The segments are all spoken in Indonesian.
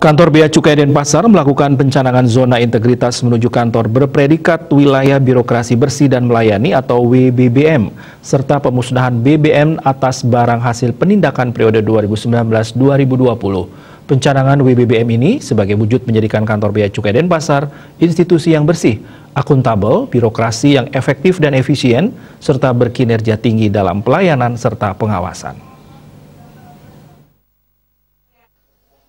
Kantor Bea Cukai Denpasar melakukan pencanangan zona integritas menuju kantor berpredikat wilayah birokrasi bersih dan melayani atau WBBM, serta pemusnahan BBM atas barang hasil penindakan periode 2019-2020. Pencanangan WBBM ini sebagai wujud menjadikan kantor Bea Cukai Denpasar institusi yang bersih, akuntabel, birokrasi yang efektif dan efisien, serta berkinerja tinggi dalam pelayanan serta pengawasan.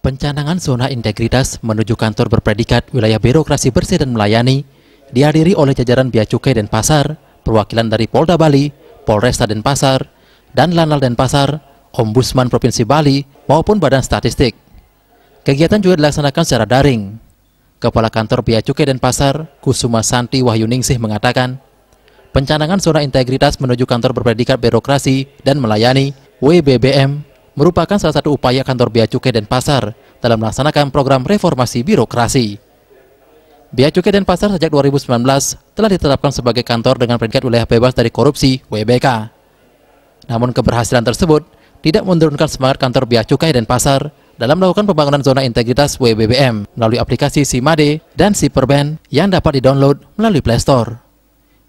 Pencanangan zona integritas menuju kantor berpredikat wilayah birokrasi bersih dan melayani dihadiri oleh jajaran Bea Cukai Denpasar, perwakilan dari Polda Bali, Polresta Denpasar, dan Lanal Denpasar, Ombudsman Provinsi Bali, maupun Badan Statistik. Kegiatan juga dilaksanakan secara daring. Kepala Kantor Bea Cukai Denpasar, Kusuma Santi Wahyuningsih mengatakan, pencanangan zona integritas menuju kantor berpredikat birokrasi dan melayani WBBM merupakan salah satu upaya kantor Bea Cukai Denpasar dalam melaksanakan program reformasi birokrasi. Bea Cukai Denpasar sejak 2019 telah ditetapkan sebagai kantor dengan predikat wilayah bebas dari korupsi (WBK). Namun keberhasilan tersebut tidak menurunkan semangat kantor Bea Cukai Denpasar dalam melakukan pembangunan zona integritas WBBM melalui aplikasi SIMADE dan SIPERBAN yang dapat di-download melalui Play Store.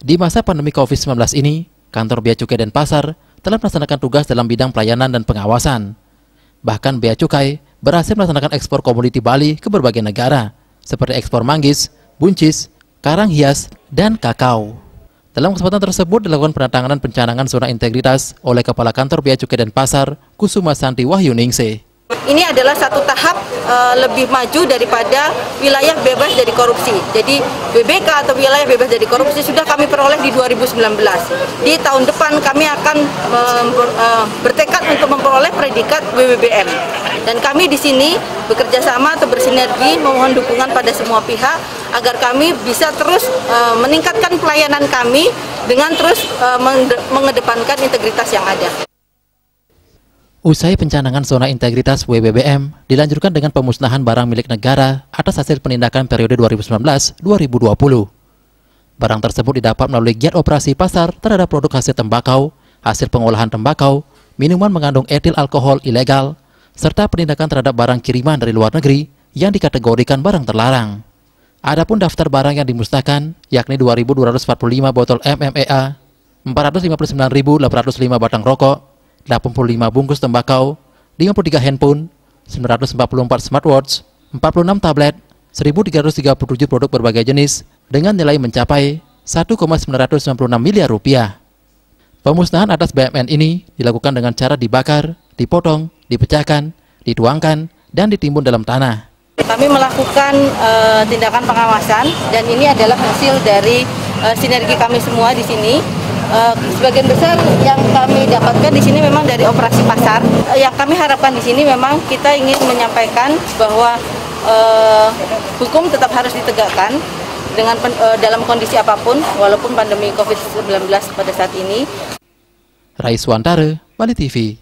Di masa pandemi COVID-19 ini, kantor Bea Cukai Denpasar telah melaksanakan tugas dalam bidang pelayanan dan pengawasan. Bahkan Bea Cukai berhasil melaksanakan ekspor komoditi Bali ke berbagai negara, seperti ekspor manggis, buncis, karang hias, dan kakao. Dalam kesempatan tersebut dilakukan penandatanganan pencanangan zona integritas oleh Kepala Kantor Bea Cukai Denpasar, Kusuma Santi Wahyuningsih. Ini adalah satu tahap lebih maju daripada wilayah bebas dari korupsi. Jadi WBK atau wilayah bebas dari korupsi sudah kami peroleh di 2019. Di tahun depan kami akan bertekad untuk memperoleh predikat WBBM. Dan kami di sini bekerja sama atau bersinergi memohon dukungan pada semua pihak agar kami bisa terus meningkatkan pelayanan kami dengan terus mengedepankan integritas yang ada. Usai pencanangan zona integritas WBBM dilanjutkan dengan pemusnahan barang milik negara atas hasil penindakan periode 2019-2020. Barang tersebut didapat melalui giat operasi pasar terhadap produk hasil tembakau, hasil pengolahan tembakau, minuman mengandung etil alkohol ilegal, serta penindakan terhadap barang kiriman dari luar negeri yang dikategorikan barang terlarang. Adapun daftar barang yang dimusnahkan yakni 2.245 botol MMEA, 459.805 batang rokok, 85 bungkus tembakau, 53 handphone, 944 smartwatch, 46 tablet, 1.337 produk berbagai jenis dengan nilai mencapai 1,996 miliar rupiah. Pemusnahan atas BMN ini dilakukan dengan cara dibakar, dipotong, dipecahkan, dituangkan, dan ditimbun dalam tanah. Kami melakukan tindakan pengawasan dan ini adalah hasil dari sinergi kami semua di sini. Sebagian besar yang kami dapatkan di sini memang dari operasi pasar. Yang kami harapkan di sini memang kita ingin menyampaikan bahwa hukum tetap harus ditegakkan dengan dalam kondisi apapun, walaupun pandemi COVID-19 pada saat ini. Raiswantara, Bali TV.